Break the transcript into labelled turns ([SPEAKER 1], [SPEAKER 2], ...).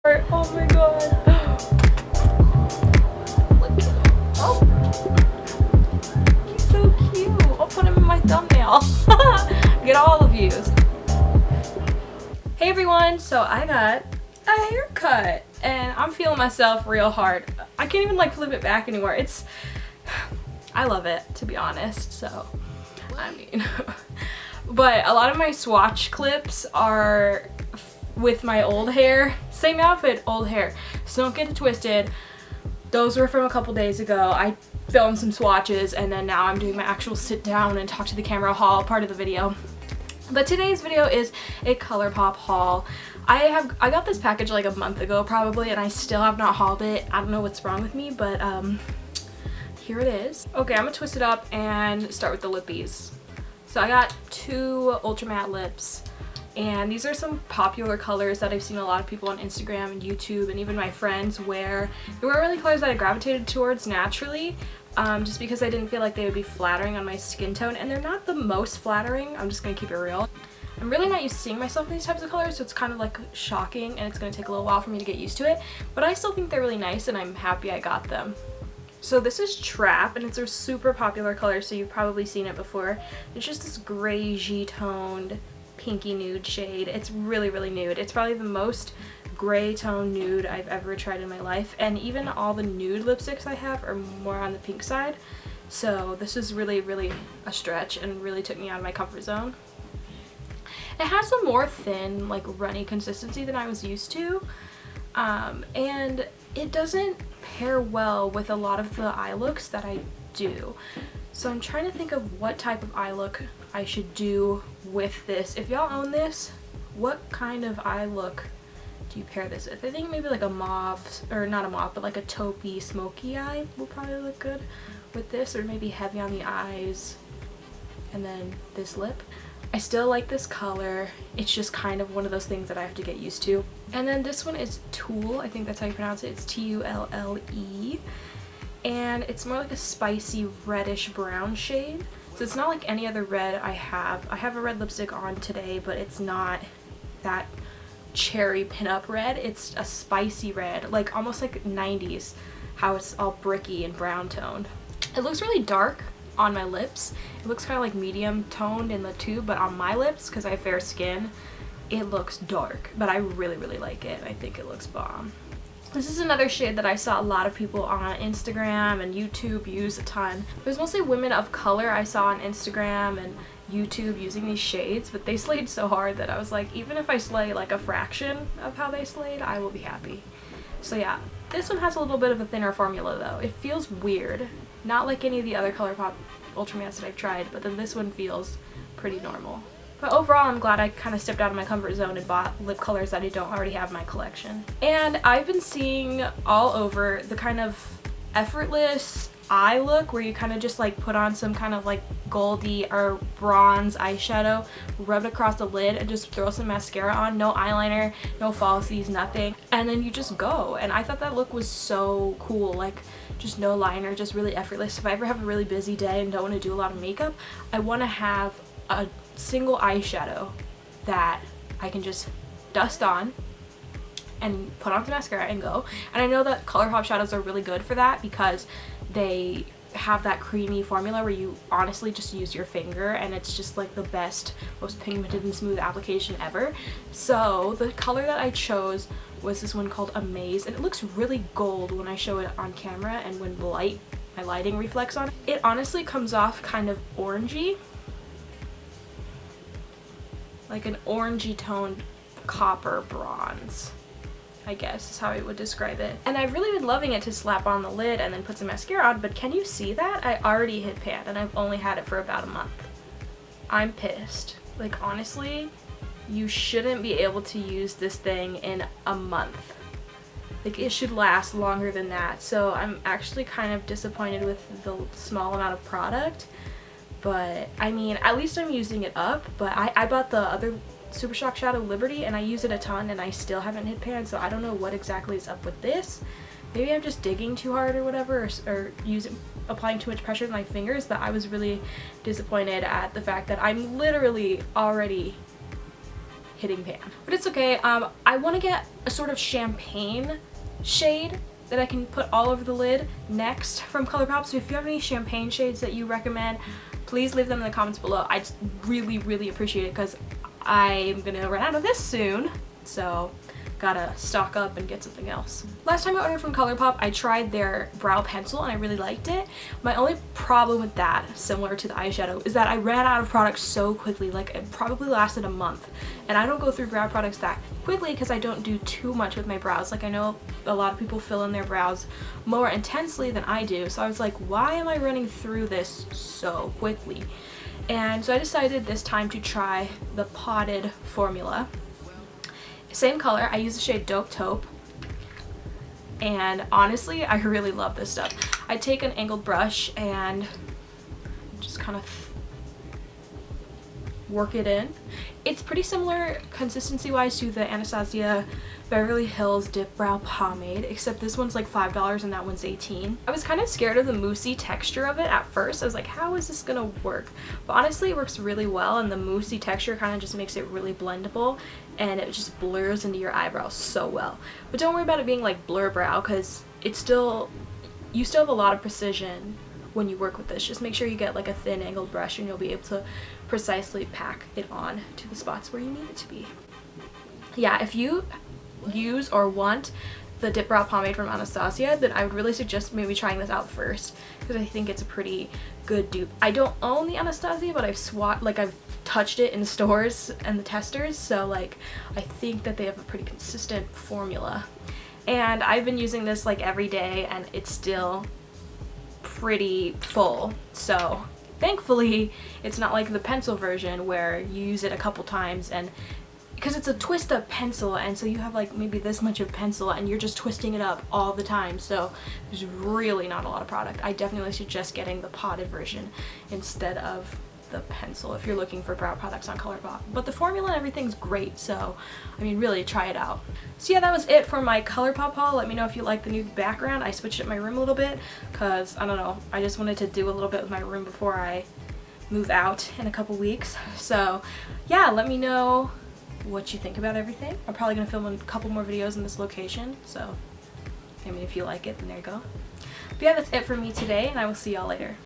[SPEAKER 1] Oh my god. Look at him. Oh. He's so cute. I'll put him in my thumbnail. Get all the views. Hey everyone, so I got a haircut and I'm feeling myself real hard. I can't even like flip it back anymore. I love it, to be honest, so I mean. But a lot of my swatch clips are with my old hair. Same outfit, old hair. So don't get it twisted. Those were from a couple days ago. I filmed some swatches and then now I'm doing my actual sit down and talk to the camera haul part of the video. But today's video is a Colourpop haul. I got this package like a month ago probably and I still have not hauled it. I don't know what's wrong with me, but here it is. Okay, I'm gonna twist it up and start with the lippies. So I got two ultra matte lips and these are some popular colors that I've seen a lot of people on Instagram and YouTube and even my friends wear. They weren't really colors that I gravitated towards naturally, just because I didn't feel like they would be flattering on my skin tone, and they're not the most flattering. I'm just gonna keep it real. I'm really not used to seeing myself in these types of colors, so it's kind of like shocking and it's gonna take a little while for me to get used to it, but I still think they're really nice and I'm happy I got them. So this is Trap and it's a super popular color, so you've probably seen it before. It's just this grayish toned pinky nude shade. It's really, really nude. It's probably the most gray tone nude I've ever tried in my life, and even all the nude lipsticks I have are more on the pink side. So this is really, really a stretch and really took me out of my comfort zone. It has a more thin, like runny consistency than I was used to, and it doesn't pair well with a lot of the eye looks that I do. So I'm trying to think of what type of eye look I should do with this. If y'all own this, what kind of eye look do you pair this with? I think maybe like a mauve, or not a mauve, but like a taupey smoky eye will probably look good with this, or maybe heavy on the eyes and then this lip. I still like this color. It's just kind of one of those things that I have to get used to. And then this one is Tulle. I think that's how you pronounce it. It's Tulle. And it's more like a spicy reddish brown shade. So it's not like any other red I have. I have a red lipstick on today, but it's not that cherry pinup red. It's a spicy red, like almost like 90s, how it's all bricky and brown toned. It looks really dark on my lips. It looks kind of like medium toned in the tube, but on my lips, because I have fair skin, it looks dark. But I really, really like it. I think it looks bomb. This is another shade that I saw a lot of people on Instagram and YouTube use a ton. There's mostly women of color I saw on Instagram and YouTube using these shades, but they slayed so hard that I was like, even if I slay like a fraction of how they slayed, I will be happy. So yeah, this one has a little bit of a thinner formula though. It feels weird. Not like any of the other Colourpop Ultra Mattes that I've tried, but then this one feels pretty normal. But overall, I'm glad I kind of stepped out of my comfort zone and bought lip colors that I don't already have in my collection. And I've been seeing all over the kind of effortless eye look where you kind of just like put on some kind of like goldy or bronze eyeshadow, rub it across the lid and just throw some mascara on, no eyeliner, no falsies, nothing, and then you just go. And I thought that look was so cool, like just no liner, just really effortless. If I ever have a really busy day and don't want to do a lot of makeup, I want to have a single eyeshadow that I can just dust on and put on some mascara and go. And I know that Colourpop shadows are really good for that because they have that creamy formula where you honestly just use your finger and it's just like the best, most pigmented and smooth application ever. So the color that I chose was this one called Amaze, and it looks really gold when I show it on camera and when my lighting reflects on it. It honestly comes off kind of orangey, like an orangey toned copper bronze, I guess is how I would describe it. And I've really been loving it to slap on the lid and then put some mascara on, but can you see that? I already hit pan and I've only had it for about a month. I'm pissed. Like honestly, you shouldn't be able to use this thing in a month. Like it should last longer than that. So I'm actually kind of disappointed with the small amount of product. But I mean, at least I'm using it up. But I bought the other Super Shock Shadow Liberty and I use it a ton and I still haven't hit pan, so I don't know what exactly is up with this. Maybe I'm just digging too hard or whatever, or applying too much pressure with my fingers, but I was really disappointed at the fact that I'm literally already hitting pan. But it's okay. I want to get a sort of champagne shade that I can put all over the lid next from Colourpop. So if you have any champagne shades that you recommend, please leave them in the comments below. I just really appreciate it because I'm gonna run out of this soon. So gotta stock up and get something else. Last time I ordered from Colourpop, I tried their brow pencil and I really liked it. My only problem with that, similar to the eyeshadow, is that I ran out of products so quickly. Like, it probably lasted a month. And I don't go through brow products that quickly because I don't do too much with my brows. Like, I know a lot of people fill in their brows more intensely than I do. So I was like, why am I running through this so quickly? And so I decided this time to try the potted formula. Same color. I use the shade Dope Taupe, and honestly I really love this stuff. I take an angled brush and just kind of work it in. It's pretty similar consistency wise to the Anastasia Beverly Hills Dip Brow Pomade, except this one's like $5 and that one's $18. I was kind of scared of the moussey texture of it at first. I was like, how is this gonna work? But honestly it works really well, and the moussey texture kind of just makes it really blendable and it just blurs into your eyebrows so well. But don't worry about it being like blur brow, because you still have a lot of precision when you work with this. Just make sure you get like a thin angled brush and you'll be able to precisely pack it on to the spots where you need it to be. Yeah, if you use or want the Dip Brow Pomade from Anastasia, then I would really suggest maybe trying this out first, because I think it's a pretty good dupe. I don't own the Anastasia, but I've touched it in stores and the testers, so like I think that they have a pretty consistent formula. And I've been using this like every day and it's still pretty full, so thankfully it's not like the pencil version where you use it a couple times, and because it's a twist up pencil, and so you have like maybe this much of pencil and you're just twisting it up all the time, so there's really not a lot of product. I definitely suggest getting the potted version instead of the pencil if you're looking for brow products on Colourpop. But the formula and everything's great, so I mean really try it out. So yeah, that was it for my Colourpop haul. Let me know if you like the new background. I switched up my room a little bit because I don't know, I just wanted to do a little bit with my room before I move out in a couple weeks. So yeah, let me know what you think about everything. I'm probably gonna film a couple more videos in this location, so I mean if you like it, then there you go. But yeah, that's it for me today, and I will see y'all later.